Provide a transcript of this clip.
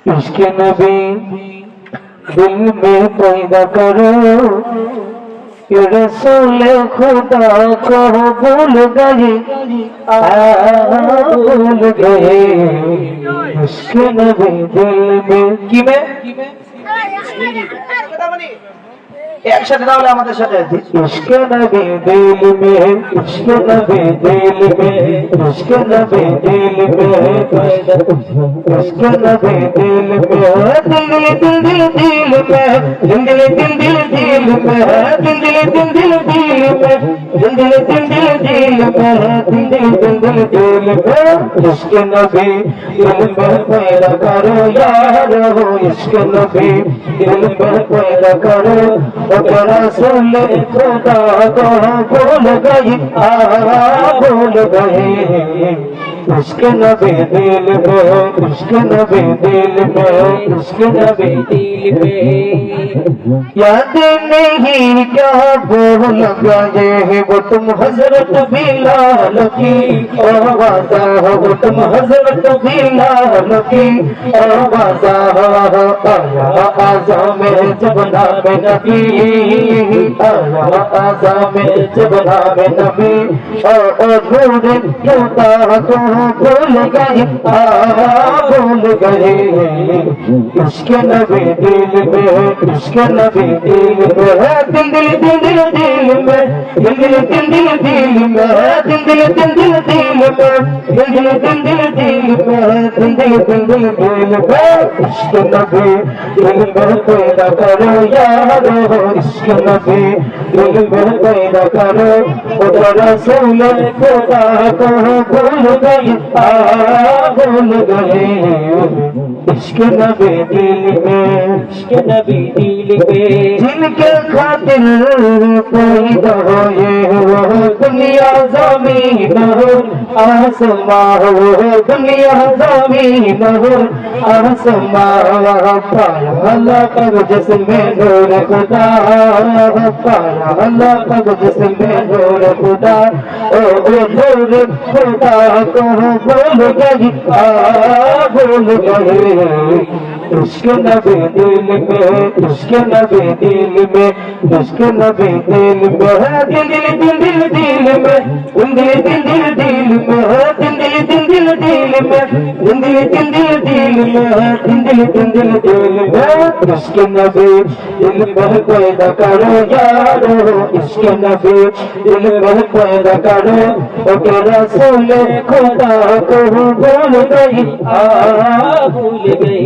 इश्क नबी दिल में पैदा करो, ये रसूल खुदा को भूल गए, भूल गए। इश्क नबी दिल में की में एक साथ তাহলে আমাদের সাথে इश्क नबी दिल में, इश्क नबी दिल में, इश्क नबी दिल में, इश्क नबी दिल में, दिल दिल दिल दिल में, दिल दिल दिल दिल दिल में, दिल दिल दिल दिल दिल में, दिल दिल दिल दिल दिल में, दिल दिल दिल दिल दिल में। इश्क नबी दिल में पैदा करो यारो, इश्क नबी दिल में पैदा करो, रसूल खुदा को भूल गई, भूल गई। इश्क नबी दिल में, इश्क नबी दिल में, इश्क नबी दिल में। याद नहीं क्या भूल गए वो तुम हजरत बिलाल की आवाज़, वो तुम हजरत बिलाल की आवाज़। आजा में जब नाम नबी, आजा में जब नाम नबी, भूल खुदा को भूल गए, भूल गए। इश्क नबी दिल में, इश्क नबी दिल में, दिल दिल दिल दिल दिल में, दिल दिल दिल दिल दिल में, दिल दिल दिल दिल दिल में, दिल दिल दिल दिल दिल में, दिल दिल दिल दिल दिल में। इश्क नबी दिल में पैदा करो यारो, इश्क नबी दिल में पैदा करो, रसूल खुदा को भूल गए, भूल गए। इश्क नबी दिल में, इश्क नबी दिल में। जिनके खातिर पैदा हुए वो दुनिया ज़मीन हो आसमां, हो दुनिया ज़मीन हो आसमां। पाया अल्लाह का जिसमें नूर खुदा, पाया अल्लाह का जिसमें नूर खुदा, ओ नूर खुदा को भूल गई, भूल गई। इश्क नबी दिल में, इश्क नबी दिल में, इश्क नबी दिल में, दिल दिल दिल दिल दिल में, दिल दिल दिल दिल दिल में, दिल दिल दिल दिल दिल में, दिल दिल दिल दिल दिल में, दिल दिल दिल दिल दिल में। इश्क नबी दिल में पैदा करो यारो, इश्क नबी दिल में पैदा करो, रसूल खुदा को भूल गई, भूल गई।